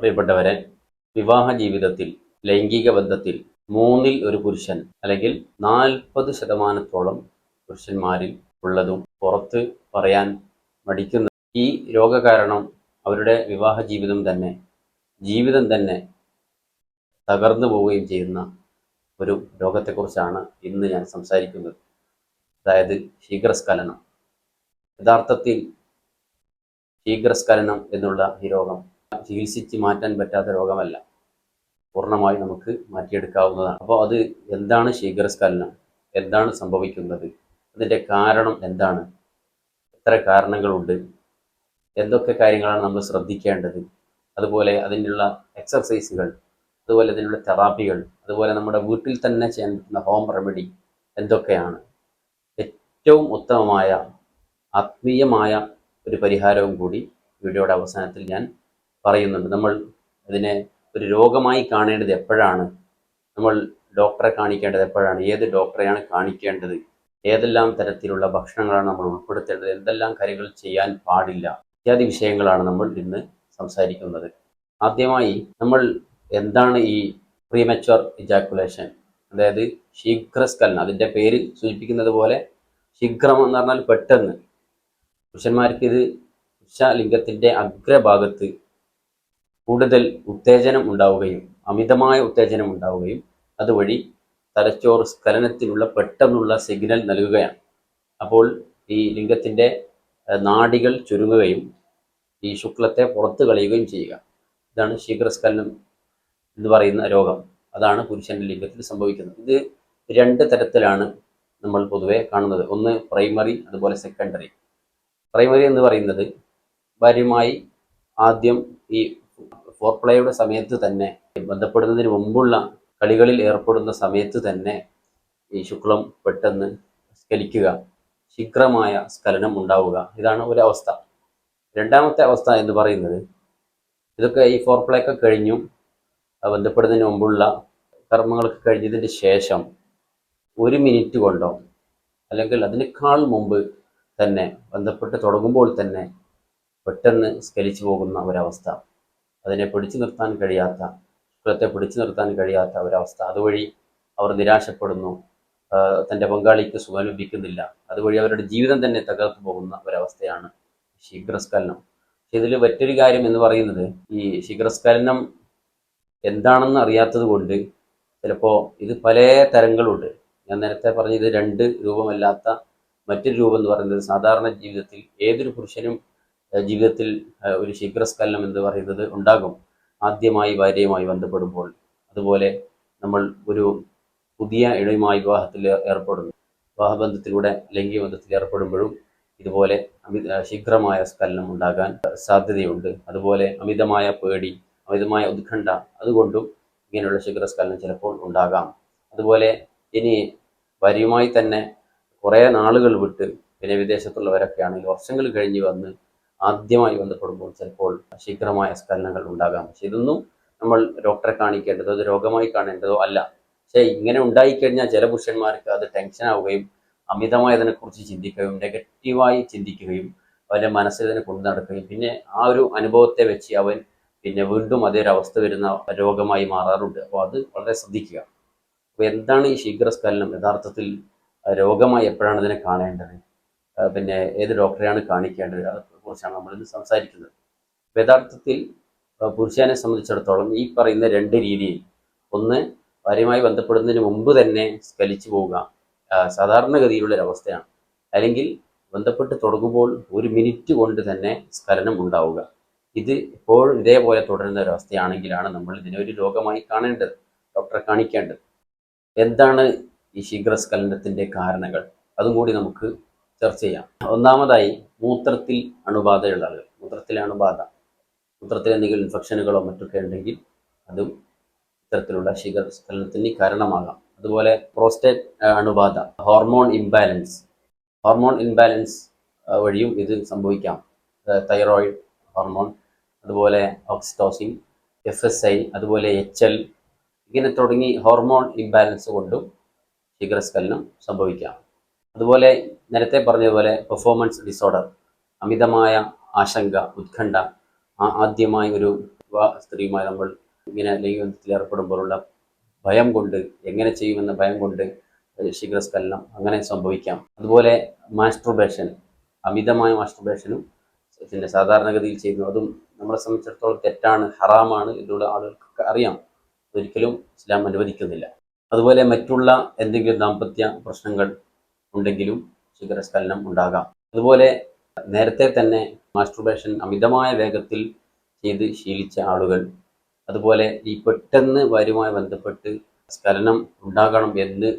പ്രിയപ്പെട്ടവരെ, വിവാഹ ജീവിതത്തിൽ ലൈംഗിക ബന്ധത്തിൽ മൂന്നിൽ ഒരു പുരുഷൻ അല്ലെങ്കിൽ 40% പുരുഷന്മാരിൽ ഉള്ളതും പുറത്ത് പറയാൻ മടിക്കുന്ന ഈ രോഗ കാരണം അവരുടെ വിവാഹ ജീവിതം തന്നെ തകർന്നു പോവുകയും ചെയ്യുന്ന ഒരു രോഗത്തെക്കുറിച്ചാണ് ഇന്ന് ഞാൻ സംസാരിക്കുന്നത്. അതായത് ശീഘ്രസ്ഖലനം. യഥാർത്ഥത്തിൽ ശീഘ്രസ്ഖലനം എന്നുള്ള ഈ രോഗം ചികിത്സിച്ച് മാറ്റാൻ പറ്റാത്ത രോഗമല്ല, പൂർണ്ണമായി നമുക്ക് മാറ്റിയെടുക്കാവുന്നതാണ്. അപ്പോൾ അത് എന്താണ് ശീഘ്രസ്ഖലനം, എന്താണ് സംഭവിക്കുന്നത്, അതിൻ്റെ കാരണം എന്താണ്, എത്ര കാരണങ്ങളുണ്ട്, എന്തൊക്കെ കാര്യങ്ങളാണ് നമ്മൾ ശ്രദ്ധിക്കേണ്ടത്, അതുപോലെ അതിനുള്ള എക്സർസൈസുകൾ, അതുപോലെ അതിനുള്ള തെറാപ്പികൾ, അതുപോലെ നമ്മുടെ വീട്ടിൽ തന്നെ ചെയ്യാൻ പറ്റുന്ന ഹോം റെമഡി എന്തൊക്കെയാണ്, ഏറ്റവും ഉത്തമമായ ആത്മീയമായ ഒരു പരിഹാരവും കൂടി വീഡിയോയുടെ അവസാനത്തിൽ ഞാൻ പറയുന്നുണ്ട്. നമ്മൾ ഇതിനെ ഒരു രോഗമായി കാണേണ്ടത് എപ്പോഴാണ്, നമ്മൾ ഡോക്ടറെ കാണിക്കേണ്ടത് എപ്പോഴാണ്, ഏത് ഡോക്ടറെയാണ് കാണിക്കേണ്ടത്, ഏതെല്ലാം തരത്തിലുള്ള ഭക്ഷണങ്ങളാണ് നമ്മൾ ഉൾപ്പെടുത്തേണ്ടത്, എന്തെല്ലാം കാര്യങ്ങൾ ചെയ്യാൻ പാടില്ല, ഇത്യാദി വിഷയങ്ങളാണ് നമ്മൾ ഇന്ന് സംസാരിക്കുന്നത്. ആദ്യമായി നമ്മൾ എന്താണ് ഈ പ്രീമച്വർ ഇജാക്കുലേഷൻ, അതായത് ശീഘ്രസ്ഖലനം. അതിൻ്റെ പേര് സൂചിപ്പിക്കുന്നത് പോലെ ശീഘ്രം എന്ന് പറഞ്ഞാൽ പെട്ടെന്ന്. പുരുഷന്മാർക്ക് ഇത് പുരുഷലിംഗത്തിൻ്റെ അഗ്രഭാഗത്ത് കൂടുതൽ ഉത്തേജനം ഉണ്ടാവുകയും അമിതമായ ഉത്തേജനം ഉണ്ടാവുകയും അതുവഴി തലച്ചോറ് സ്ഖലനത്തിനുള്ള പെട്ടെന്നുള്ള സിഗ്നൽ നൽകുകയാണ്. അപ്പോൾ ഈ ലിംഗത്തിൻ്റെ നാഡികൾ ചുരുങ്ങുകയും ഈ ശുക്ലത്തെ പുറത്ത് കളയുകയും ചെയ്യുക. ഇതാണ് ശീഘ്രസ്ഖലനം എന്ന് പറയുന്ന രോഗം. അതാണ് പുരുഷൻ്റെ ലിംഗത്തിൽ സംഭവിക്കുന്നത്. ഇത് രണ്ട് തരത്തിലാണ് നമ്മൾ പൊതുവെ കാണുന്നത്. ഒന്ന് പ്രൈമറി, അതുപോലെ സെക്കൻഡറി. പ്രൈമറി എന്ന് പറയുന്നത് ഭാര്യയുമായി ആദ്യം ഈ ഫോർപ്ലേയുടെ സമയത്ത് തന്നെ, ബന്ധപ്പെടുന്നതിന് മുമ്പുള്ള കളികളിൽ ഏർപ്പെടുന്ന സമയത്ത് തന്നെ ഈ ശുക്ലം പെട്ടെന്ന് സ്ഖലിക്കുക, ശീഘ്രമായ സ്ഖലനം ഉണ്ടാവുക. ഇതാണ് ഒരവസ്ഥ. രണ്ടാമത്തെ അവസ്ഥ എന്ന് പറയുന്നത്, ഇതൊക്കെ ഈ ഫോർപ്ലേ ഒക്കെ കഴിഞ്ഞു ബന്ധപ്പെടുന്നതിന് മുമ്പുള്ള കർമ്മങ്ങളൊക്കെ കഴിഞ്ഞതിന് ശേഷം 1 മിനിറ്റ് കൊണ്ടോ അല്ലെങ്കിൽ അതിനേക്കാൾ മുമ്പ് തന്നെ ബന്ധപ്പെട്ട് തുടങ്ങുമ്പോൾ തന്നെ പെട്ടെന്ന് സ്ഖലിച്ചു പോകുന്ന ഒരവസ്ഥ, അതിനെ പിടിച്ചു നിർത്താൻ കഴിയാത്ത, ശുക്ലത്തെ പിടിച്ചു നിർത്താൻ കഴിയാത്ത ഒരവസ്ഥ. അതുവഴി അവർ നിരാശപ്പെടുന്നു, തൻ്റെ പങ്കാളിക്ക് സുഖം ലഭിക്കുന്നില്ല, അതുവഴി അവരുടെ ജീവിതം തന്നെ തകർന്നു പോകുന്ന ഒരവസ്ഥയാണ് ശീഘ്രസ്ഖലനം. ഇതിൽ മറ്റൊരു കാര്യം എന്ന് പറയുന്നത്, ഈ ശീഘ്രസ്ഖലനം എന്താണെന്ന് അറിയാത്തത് കൊണ്ട് ചിലപ്പോൾ ഇത് പല തരങ്ങളുണ്ട്. ഞാൻ നേരത്തെ പറഞ്ഞ ഇത് 2 രൂപമല്ലാത്ത മറ്റൊരു രൂപം എന്ന് പറയുന്നത്, സാധാരണ ജീവിതത്തിൽ ഏതൊരു പുരുഷനും ജീവിതത്തിൽ ഒരു ശീഘ്രസ്ഖലനം എന്ന് പറയുന്നത് ഉണ്ടാകും. ആദ്യമായി ഭാര്യയുമായി ബന്ധപ്പെടുമ്പോൾ, അതുപോലെ നമ്മൾ ഒരു പുതിയ ഇണയുമായി വിവാഹത്തിൽ ഏർപ്പെടുന്നു, വിവാഹബന്ധത്തിലൂടെ ലൈംഗിക ബന്ധത്തിൽ ഏർപ്പെടുമ്പോഴും ഇതുപോലെ ശീഘ്രമായ സ്ഖലനം ഉണ്ടാകാൻ സാധ്യതയുണ്ട്. അതുപോലെ അമിതമായ പേടി, അമിതമായ ഉത്കണ്ഠ, അതുകൊണ്ടും ഇങ്ങനെയുള്ള ശീഘ്രസ്ഖലനം ചിലപ്പോൾ ഉണ്ടാകാം. അതുപോലെ ഇനി ഭാര്യയുമായി തന്നെ കുറേ നാളുകൾ വിട്ട്, പിന്നെ വിദേശത്തുള്ളവരൊക്കെ ആണെങ്കിൽ വർഷങ്ങൾ കഴിഞ്ഞ് വന്ന് ആദ്യമായി ബന്ധപ്പെടുമ്പോൾ ചിലപ്പോൾ ശീഘ്രമായ സ്ഖലനങ്ങൾ ഉണ്ടാകാം. പക്ഷെ ഇതൊന്നും നമ്മൾ ഡോക്ടറെ കാണിക്കേണ്ടതോ അത് രോഗമായി കാണേണ്ടതോ അല്ല. പക്ഷേ ഇങ്ങനെ ഉണ്ടായിക്കഴിഞ്ഞാൽ ചില പുരുഷന്മാർക്ക് അത് ടെൻഷൻ ആവുകയും അമിതമായി അതിനെക്കുറിച്ച് ചിന്തിക്കുകയും നെഗറ്റീവായി ചിന്തിക്കുകയും അവൻ്റെ മനസ്സിൽ അതിനെ കൊണ്ടു നടക്കുകയും പിന്നെ ആ ഒരു അനുഭവത്തെ വെച്ച് അവൻ പിന്നെ വീണ്ടും അതേ ഒരു അവസ്ഥ വരുന്ന രോഗമായി മാറാറുണ്ട്. അപ്പോൾ അത് വളരെ ശ്രദ്ധിക്കുക. അപ്പോൾ എന്താണ് ഈ ശീഘ്രസ്ഖലനം, യഥാർത്ഥത്തിൽ രോഗമായി എപ്പോഴാണ് ഇതിനെ കാണേണ്ടത്, പിന്നെ ഏത് ഡോക്ടറെയാണ് കാണിക്കേണ്ടത്, അതേക്കുറിച്ചാണ് നമ്മളിന്ന് സംസാരിക്കുന്നത്. യഥാർത്ഥത്തിൽ പുരുഷനെ സംബന്ധിച്ചിടത്തോളം ഈ പറയുന്ന 2 രീതിയിൽ, ഒന്ന് ഭാര്യയുമായി ബന്ധപ്പെടുന്നതിന് മുമ്പ് തന്നെ സ്ഖലിച്ചു പോവുക, സാധാരണഗതിയിലുള്ളൊരവസ്ഥയാണ്. അല്ലെങ്കിൽ ബന്ധപ്പെട്ട് തുടങ്ങുമ്പോൾ 1 മിനിറ്റ് കൊണ്ട് തന്നെ സ്ഖലനം ഉണ്ടാവുക. ഇത് എപ്പോഴും ഇതേപോലെ തുടരുന്ന ഒരവസ്ഥയാണെങ്കിലാണ് നമ്മൾ ഇതിനെ ഒരു രോഗമായി കാണേണ്ടത്, ഡോക്ടറെ കാണിക്കേണ്ടത്. എന്താണ് ഈ ശീഘ്രസ്ഖലനത്തിൻ്റെ കാരണങ്ങൾ, അതും കൂടി നമുക്ക് ചർച്ച ചെയ്യാം. ഒന്നാമതായി, മൂത്രത്തിൽ അണുബാധയുള്ള ആളുകൾ. മൂത്രത്തിലെ അണുബാധ, മൂത്രത്തിൽ എന്തെങ്കിലും ഇൻഫെക്ഷനുകളോ മറ്റൊക്കെ ഉണ്ടെങ്കിൽ അതും ഇത്തരത്തിലുള്ള ശീഘ്രസ്ഖലനത്തിന് കാരണമാകാം. അതുപോലെ പ്രോസ്റ്റേറ്റ് അണുബാധ, ഹോർമോൺ ഇംബാലൻസ് വഴിയും ഇത് സംഭവിക്കാം. തൈറോയിഡ് ഹോർമോൺ, അതുപോലെ ഓക്സിറ്റോസിൻ, FSI, അതുപോലെ HL, ഇങ്ങനെ തുടങ്ങി ഹോർമോൺ ഇംബാലൻസ് കൊണ്ടും ശീഘ്രസ്ഖലനം സംഭവിക്കാം. അതുപോലെ നേരത്തെ പറഞ്ഞതുപോലെ പെർഫോമൻസ് ഡിസോർഡർ, അമിതമായ ആശങ്ക, ഉത്കണ്ഠ, ആദ്യമായി ഒരു സ്ത്രീയുമായി നമ്മൾ ഇങ്ങനെ ലൈംഗിക ബന്ധത്തിൽ ഏർപ്പെടുമ്പോഴുള്ള ഭയം കൊണ്ട്, എങ്ങനെ ചെയ്യുമെന്ന ഭയം കൊണ്ട് ശീഘ്രസ്ഖലനം അങ്ങനെ സംഭവിക്കാം. അതുപോലെ മാസ്ട്രുബേഷൻ, അമിതമായ മാസ്ട്രുബേഷനും പിന്നെ സാധാരണഗതിയിൽ ചെയ്യുന്നു, അതും നമ്മളെ സംബന്ധിച്ചിടത്തോളം തെറ്റാണ്, ഹറാമാണ് എന്നുള്ള ആളുകൾക്കൊക്കെ അറിയാം. ഒരിക്കലും ഇസ്ലാം അനുവദിക്കുന്നില്ല. അതുപോലെ മറ്റുള്ള എന്തെങ്കിലും ദാമ്പത്യ പ്രശ്നങ്ങൾ ഉണ്ടെങ്കിലും ശീഘ്രസ്ഖലനം ഉണ്ടാകാം. അതുപോലെ നേരത്തെ തന്നെ മാസ്ട്രുബേഷൻ അമിതമായ വേഗത്തിൽ ചെയ്ത് ശീലിച്ച ആളുകൾ, അതുപോലെ ഈ പെട്ടെന്ന് ഭാര്യയുമായി ബന്ധപ്പെട്ട് സ്ഖലനം ഉണ്ടാകണം എന്ന്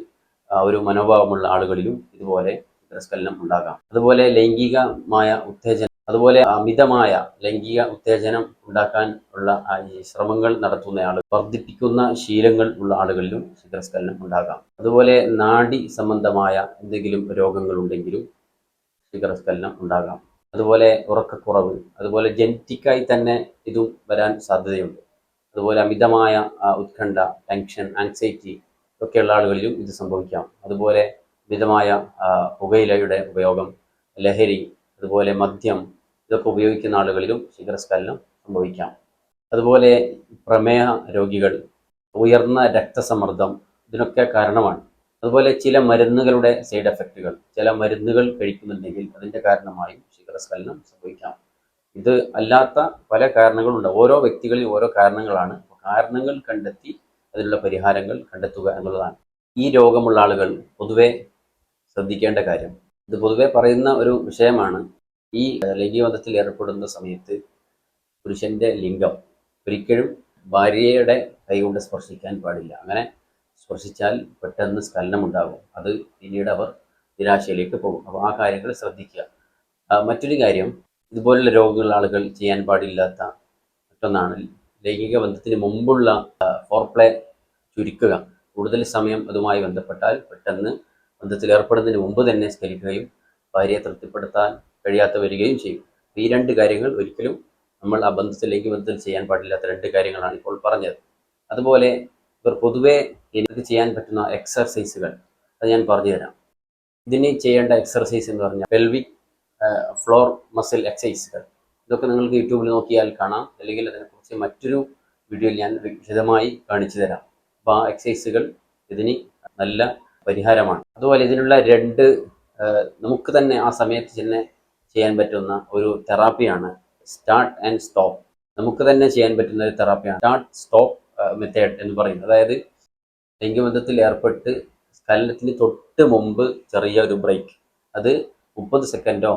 ഒരു മനോഭാവമുള്ള ആളുകളിലും ഇതുപോലെ ശീഘ്രസ്ഖലനം ഉണ്ടാകാം. അതുപോലെ ലൈംഗികമായ ഉത്തേജനം, അതുപോലെ അമിതമായ ലൈംഗിക ഉത്തേജനം ഉണ്ടാക്കാൻ ഉള്ള ഈ ശ്രമങ്ങൾ നടത്തുന്ന ആളുകൾ, വർദ്ധിപ്പിക്കുന്ന ശീലങ്ങൾ ഉള്ള ആളുകളിലും ശീഘ്രസ്ഖലനം ഉണ്ടാകാം. അതുപോലെ നാഡി സംബന്ധമായ എന്തെങ്കിലും രോഗങ്ങൾ ഉണ്ടെങ്കിലും ശീഘ്രസ്ഖലനം ഉണ്ടാകാം. അതുപോലെ ഉറക്കക്കുറവ്, അതുപോലെ ജനറ്റിക്കായി തന്നെ ഇതും വരാൻ സാധ്യതയുണ്ട്. അതുപോലെ അമിതമായ ഉത്കണ്ഠ, ടെൻഷൻ, ആങ്സൈറ്റി ഒക്കെയുള്ള ആളുകളിലും ഇത് സംഭവിക്കാം. അതുപോലെ അമിതമായ പുകയിലയുടെ ഉപയോഗം, ലഹരി, അതുപോലെ മദ്യം ഇതൊക്കെ ഉപയോഗിക്കുന്ന ആളുകളിലും ശീഘ്രസ്ഖലനം സംഭവിക്കാം. അതുപോലെ പ്രമേഹ രോഗികൾ, ഉയർന്ന രക്തസമ്മർദ്ദം ഇതിനൊക്കെ കാരണമാണ്. അതുപോലെ ചില മരുന്നുകളുടെ സൈഡ് എഫക്റ്റുകൾ, ചില മരുന്നുകൾ കഴിക്കുന്നുണ്ടെങ്കിൽ അതിൻ്റെ കാരണമായും ശീഘ്രസ്ഖലനം സംഭവിക്കാം. ഇത് അല്ലാത്ത പല കാരണങ്ങളുണ്ട്. ഓരോ വ്യക്തികളിൽ ഓരോ കാരണങ്ങളാണ്. കാരണങ്ങൾ കണ്ടെത്തി അതിനുള്ള പരിഹാരങ്ങൾ കണ്ടെത്തുക എന്നുള്ളതാണ്. ഈ രോഗമുള്ള ആളുകൾ പൊതുവെ ശ്രദ്ധിക്കേണ്ട കാര്യം, ഇത് പൊതുവെ പറയുന്ന ഒരു വിഷയമാണ്. ഈ ലൈംഗിക ബന്ധത്തിൽ ഏർപ്പെടുന്ന സമയത്ത് പുരുഷന്റെ ലിംഗം ഒരിക്കലും ഭാര്യയുടെ കൈകൊണ്ട് സ്പർശിക്കാൻ പാടില്ല. അങ്ങനെ സ്പർശിച്ചാൽ പെട്ടെന്ന് സ്ഖലനം ഉണ്ടാകും. അത് പിന്നീട് അവർ നിരാശയിലേക്ക് പോകും. അപ്പോൾ ആ കാര്യങ്ങൾ ശ്രദ്ധിക്കുക. മറ്റൊരു കാര്യം, ഇതുപോലുള്ള രോഗങ്ങളുള്ള ആളുകൾ ചെയ്യാൻ പാടില്ലാത്ത മറ്റൊന്നാണ് ലൈംഗിക ബന്ധത്തിന് മുമ്പുള്ള ഫോർപ്ലേ ചുരുക്കുക. കൂടുതൽ സമയം അതുമായി ബന്ധപ്പെട്ടാൽ പെട്ടെന്ന് ബന്ധത്തിൽ ഏർപ്പെടുന്നതിന് മുമ്പ് തന്നെ സ്ഖലിക്കുകയും ഭാര്യയെ തൃപ്തിപ്പെടുത്താൻ കഴിയാത്ത വരികയും ചെയ്യും. ഈ രണ്ട് കാര്യങ്ങൾ ഒരിക്കലും നമ്മൾ ആ ബന്ധത്തിൽ, ലൈംഗിക ബന്ധത്തിൽ ചെയ്യാൻ പാടില്ലാത്ത രണ്ട് കാര്യങ്ങളാണ് ഇപ്പോൾ പറഞ്ഞത്. അതുപോലെ ഇവർ പൊതുവെ എനിക്ക് ചെയ്യാൻ പറ്റുന്ന എക്സർസൈസുകൾ അത് ഞാൻ പറഞ്ഞു തരാം. ഇതിന് ചെയ്യേണ്ട എക്സർസൈസ് എന്ന് പറഞ്ഞാൽ പെൽവിക് ഫ്ലോർ മസിൽ എക്സസൈസുകൾ. ഇതൊക്കെ നിങ്ങൾക്ക് യൂട്യൂബിൽ നോക്കിയാൽ കാണാം, അല്ലെങ്കിൽ അതിനെക്കുറിച്ച് മറ്റൊരു വീഡിയോയിൽ ഞാൻ വിശദമായി കാണിച്ചു തരാം. അപ്പോൾ ആ എക്സസൈസുകൾ ഇതിന് നല്ല പരിഹാരമാണ്. അതുപോലെ ഇതിനുള്ള രണ്ട് നമുക്ക് തന്നെ ആ സമയത്ത് തന്നെ ചെയ്യാൻ പറ്റുന്ന ഒരു തെറാപ്പിയാണ് സ്റ്റാർട്ട് ആൻഡ് സ്റ്റോപ്പ്. നമുക്ക് തന്നെ ചെയ്യാൻ പറ്റുന്ന ഒരു തെറാപ്പിയാണ് സ്റ്റാർട്ട് സ്റ്റോപ്പ് മെത്തേഡ് എന്ന് പറയുന്നത്. അതായത് ലൈംഗികബന്ധത്തിൽ ഏർപ്പെട്ട് സ്ഖലനത്തിന് തൊട്ട് മുമ്പ് ചെറിയ ഒരു ബ്രേക്ക്, അത് 30 സെക്കൻഡോ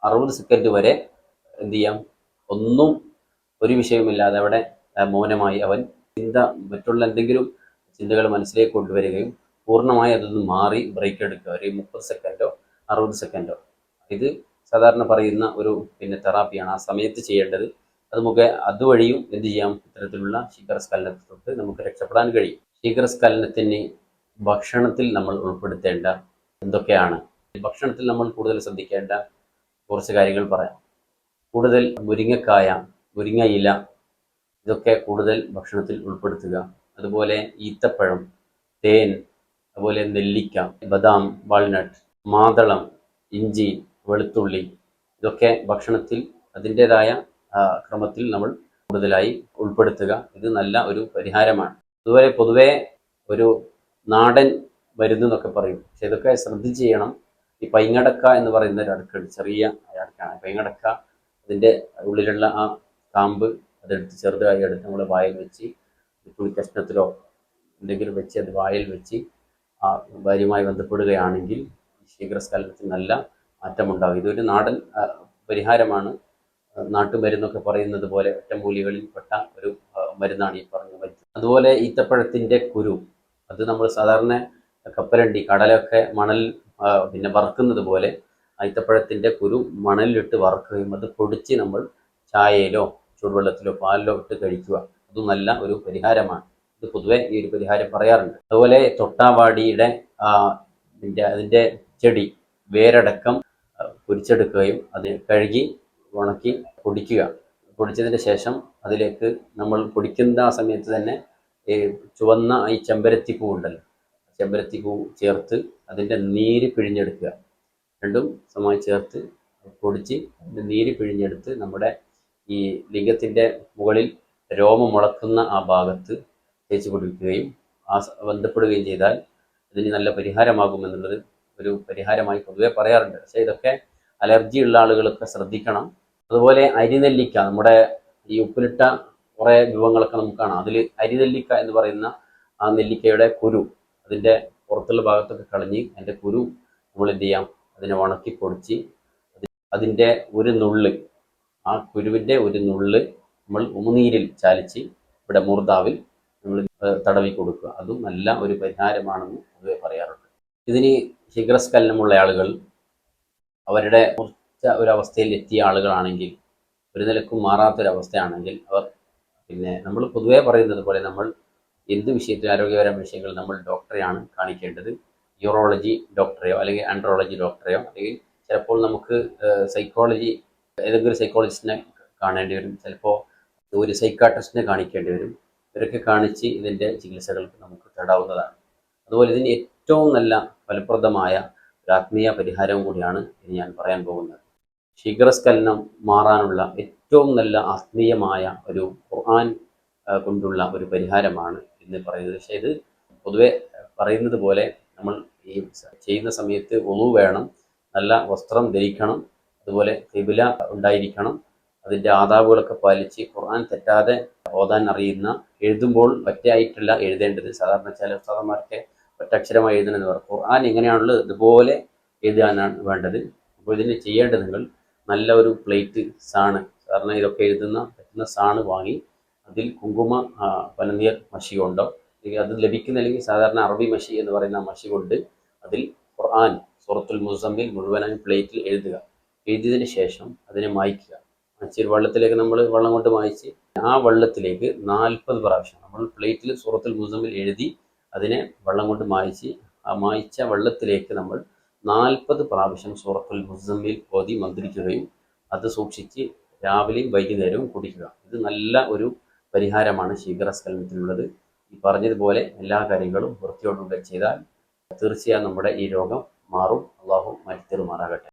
60 സെക്കൻഡ് വരെ എന്ത് ചെയ്യാം, ഒന്നും ഒരു വിഷയമില്ലാതെ അവിടെ മൗനമായി അവൻ മറ്റുള്ള എന്തെങ്കിലും ചിന്തകൾ മനസ്സിലേക്ക് കൊണ്ടുവരികയും പൂർണ്ണമായി അതൊന്ന് മാറി ബ്രേക്ക് എടുക്കുക, ഒരു 30 സെക്കൻഡോ 60 സെക്കൻഡോ. ഇത് സാധാരണ പറയുന്ന ഒരു തെറാപ്പിയാണ് ആ സമയത്ത് ചെയ്യേണ്ടത്. അതുവഴിയും എന്ത് ചെയ്യാം, ഇത്തരത്തിലുള്ള ശീഘ്രസ്ഖലനത്തെ തൊട്ട് നമുക്ക് രക്ഷപ്പെടാൻ കഴിയും. ശീഘ്രസ്ഖലനത്തിന് ഭക്ഷണത്തിൽ നമ്മൾ ഉൾപ്പെടുത്തേണ്ട എന്തൊക്കെയാണ്? ഭക്ഷണത്തിൽ നമ്മൾ കൂടുതൽ ശ്രദ്ധിക്കേണ്ട കുറച്ച് കാര്യങ്ങൾ പറയാം. കൂടുതൽ മുരിങ്ങക്കായ, മുരിങ്ങ ഇല ഇതൊക്കെ കൂടുതൽ ഭക്ഷണത്തിൽ ഉൾപ്പെടുത്തുക. അതുപോലെ ഈത്തപ്പഴം, തേൻ, അതുപോലെ നെല്ലിക്ക, ബദാം, വാൾനട്ട്, മാതളം, ഇഞ്ചി, വെളുത്തുള്ളി ഇതൊക്കെ ഭക്ഷണത്തിൽ അതിൻ്റെതായ ക്രമത്തിൽ നമ്മൾ കൂടുതലായി ഉൾപ്പെടുത്തുക. ഇത് നല്ല ഒരു പരിഹാരമാണ്. അതുപോലെ പൊതുവേ ഒരു നാടൻ മരുന്ന് എന്നൊക്കെ പറയും, പക്ഷെ ഇതൊക്കെ ശ്രദ്ധിച്ച് ചെയ്യണം. ഈ പൈങ്ങടക്ക എന്ന് പറയുന്ന ഒരു അടുക്കുണ്ട്, ചെറിയ അടുക്കാണ് പൈങ്ങടക്ക. അതിൻ്റെ ഉള്ളിലുള്ള ആ കാമ്പ് അതെടുത്ത് ചെറുതായി എടുത്ത് നമ്മൾ വായിൽ വെച്ച് തുണി കഷ്ണത്തിലോ എന്തെങ്കിലും വെച്ച് അത് വായിൽ വെച്ച് ആ ഭാര്യയുമായി ബന്ധപ്പെടുകയാണെങ്കിൽ ശീഘ്രസ്ഖലനത്തിന് നല്ല മാറ്റമുണ്ടാകും. ഇതൊരു നാടൻ പരിഹാരമാണ്. നാട്ടുമരുന്നൊക്കെ പറയുന്നത് പോലെ ഒറ്റമൂലികളിൽ പെട്ട ഒരു മരുന്നാണ് ഈ പറഞ്ഞ മരുന്ന്. അതുപോലെ ഈത്തപ്പഴത്തിൻ്റെ കുരു, അത് നമ്മൾ സാധാരണ കപ്പലണ്ടി, കടലൊക്കെ മണൽ വറുക്കുന്നത് പോലെ ഈത്തപ്പഴത്തിൻ്റെ കുരു മണലിലിട്ട് വറുക്കുകയും അത് പൊടിച്ച് നമ്മൾ ചായയിലോ ചൂടുവെള്ളത്തിലോ പാലിലോ ഇട്ട് കഴിക്കുക. അത് നല്ല ഒരു പരിഹാരമാണ്. ഇത് പൊതുവെ ഈ ഒരു പരിഹാരം പറയാറുണ്ട്. അതുപോലെ തൊട്ടാവാടിയുടെ അതിൻ്റെ ചെടി വേരടക്കം പൊരിച്ചെടുക്കുകയും അത് കഴുകി ഉണക്കി പൊടിക്കുക. പൊടിച്ചതിന് ശേഷം അതിലേക്ക് നമ്മൾ പൊടിക്കുന്ന ആ സമയത്ത് തന്നെ ചുവന്ന ഈ ചെമ്പരത്തിപ്പൂ ഉണ്ടല്ലോ, ചെമ്പരത്തിപ്പൂ ചേർത്ത് അതിൻ്റെ നീര് പിഴിഞ്ഞെടുക്കുക. രണ്ടും സമായി ചേർത്ത് പൊടിച്ച് അതിൻ്റെ നീര് പിഴിഞ്ഞെടുത്ത് നമ്മുടെ ഈ ലിംഗത്തിൻ്റെ മുകളിൽ രോമം മുളക്കുന്ന ആ ഭാഗത്ത് തേച്ച് പിടിപ്പിക്കുകയും ബന്ധപ്പെടുകയും ചെയ്താൽ ഇതിന് നല്ല പരിഹാരമാകുമെന്നുള്ളത് ഒരു പരിഹാരമായി പൊതുവെ പറയാറുണ്ട്. പക്ഷേ ഇതൊക്കെ അലർജി ഉള്ള ആളുകളൊക്കെ ശ്രദ്ധിക്കണം. അതുപോലെ അരിനെല്ലിക്ക, നമ്മുടെ ഈ ഉപ്പിലിട്ട കുറേ വിഭവങ്ങളൊക്കെ നമുക്ക് കാണാം. അതിൽ അരിനെല്ലിക്ക എന്ന് പറയുന്ന ആ നെല്ലിക്കയുടെ കുരു, അതിൻ്റെ പുറത്തുള്ള ഭാഗത്തൊക്കെ കളഞ്ഞ് അതിൻ്റെ കുരു നമ്മൾ എന്ത് ചെയ്യാം, അതിനെ ഉണക്കി പൊടിച്ച് അതിൻ്റെ ഒരു നുള്ള്, ആ കുരുവിൻ്റെ ഒരു നുള്ള് നമ്മൾ ഉമിനീരിൽ ചാലിച്ച് ഇവിടെ മൂർധാവിൽ നമ്മൾ തടവി കൊടുക്കുക. അതും നല്ല ഒരു പരിഹാരമാണെന്ന് പൊതുവെ പറയാറുണ്ട്. ഇതിന് ശീഘ്രസ്ഖലനമുള്ള ആളുകൾ, അവരുടെ കുറച്ച ഒരവസ്ഥയിൽ എത്തിയ ആളുകളാണെങ്കിൽ, ഒരു നിലക്കും മാറാത്തൊരവസ്ഥയാണെങ്കിൽ അവർ നമ്മൾ പൊതുവേ പറയുന്നത് പോലെ നമ്മൾ എന്ത് വിഷയത്തിൽ ആരോഗ്യപരമായ വിഷയങ്ങൾ നമ്മൾ ഡോക്ടറെയാണ് കാണിക്കേണ്ടത്. യൂറോളജി ഡോക്ടറെയോ അല്ലെങ്കിൽ ആൻഡ്രോളജി ഡോക്ടറെയോ, അല്ലെങ്കിൽ ചിലപ്പോൾ നമുക്ക് സൈക്കോളജി ഏതെങ്കിലും സൈക്കോളജിസ്റ്റിനെ കാണേണ്ടി വരും, ചിലപ്പോൾ ഒരു സൈക്കാട്രിസ്റ്റിനെ കാണിക്കേണ്ടി വരും. ഇവരൊക്കെ കാണിച്ച് ഇതിൻ്റെ ചികിത്സകൾക്ക് നമുക്ക് തേടാവുന്നതാണ്. അതുപോലെ ഇതിന് ഏറ്റവും നല്ല ഫലപ്രദമായ ഒരു ആത്മീയ പരിഹാരവും കൂടിയാണ് ഇനി ഞാൻ പറയാൻ പോകുന്നത്. ശീഘ്രസ്ഖലനം മാറാനുള്ള ഏറ്റവും നല്ല ആത്മീയമായ ഒരു ഖുർആൻ കൊണ്ടുള്ള ഒരു പരിഹാരമാണ് ഇന്ന് പറയുന്നത്. പക്ഷേ ഇത് പൊതുവെ പറയുന്നത് പോലെ നമ്മൾ ഈ ചെയ്യുന്ന സമയത്ത് ഒന്നു വേണം, നല്ല വസ്ത്രം ധരിക്കണം, അതുപോലെ ഖിബ്ല ഉണ്ടായിരിക്കണം, അതിൻ്റെ ആദാബുകളൊക്കെ പാലിച്ച് ഖുർആൻ തെറ്റാതെ ഓതാൻ അറിയുന്ന, എഴുതുമ്പോൾ ഒറ്റയായിട്ടല്ല എഴുതേണ്ടത്. സാധാരണ ചില ഉസ്താദന്മാർക്ക് ഒറ്റക്ഷരമായി എഴുതണമെന്ന് പറയും. ഖുർആൻ എങ്ങനെയാണുള്ളത് ഇതുപോലെ എഴുതാനാണ് വേണ്ടത്. അപ്പോൾ ഇതിന് ചെയ്യേണ്ടത്, നിങ്ങൾ നല്ല ഒരു പ്ലേറ്റ് സാണ്, സാധാരണ ഇതൊക്കെ പറ്റുന്ന സാണ് വാങ്ങി അതിൽ കുങ്കുമ പനനീർ മഷി കൊണ്ടോ, അല്ലെങ്കിൽ അത് ലഭിക്കുന്നില്ലെങ്കിൽ സാധാരണ അറബി മഷി എന്ന് പറയുന്ന മഷി കൊണ്ട് അതിൽ ഖുർആൻ സൂറത്തുൽ മുസമ്മിൽ മുഴുവനായി പ്ലേറ്റിൽ എഴുതുക. എഴുതിയതിന് ശേഷം അതിനെ മായ്ക്കുക. ഇച്ചിരി വെള്ളത്തിലേക്ക് നമ്മൾ വെള്ളം കൊണ്ട് മായ്ച്ച് ആ വെള്ളത്തിലേക്ക് 40 പ്രാവശ്യം നമ്മൾ പ്ലേറ്റിൽ സൂറത്തുൽ മുസമ്മിൽ എഴുതി അതിനെ വെള്ളം കൊണ്ട് മായ്ച്ച് ആ മായ്ച്ച വെള്ളത്തിലേക്ക് നമ്മൾ 40 പ്രാവശ്യം സൂറത്തുൽ മുസമ്മിൽ ഓതി മന്ത്രിക്കുകയും അത് സൂക്ഷിച്ച് രാവിലെയും വൈകുന്നേരവും കുടിക്കുക. ഇത് നല്ല ഒരു പരിഹാരമാണ് ശീഘ്രസ്ഖലനത്തിനുള്ളത്. ഈ പറഞ്ഞതുപോലെ എല്ലാ കാര്യങ്ങളും വൃത്തിയോടുകൂടെ ചെയ്താൽ തീർച്ചയായും നമ്മുടെ ഈ രോഗം മാറും. അള്ളാഹു മാറ്റിത്തരുമാറാകട്ടെ.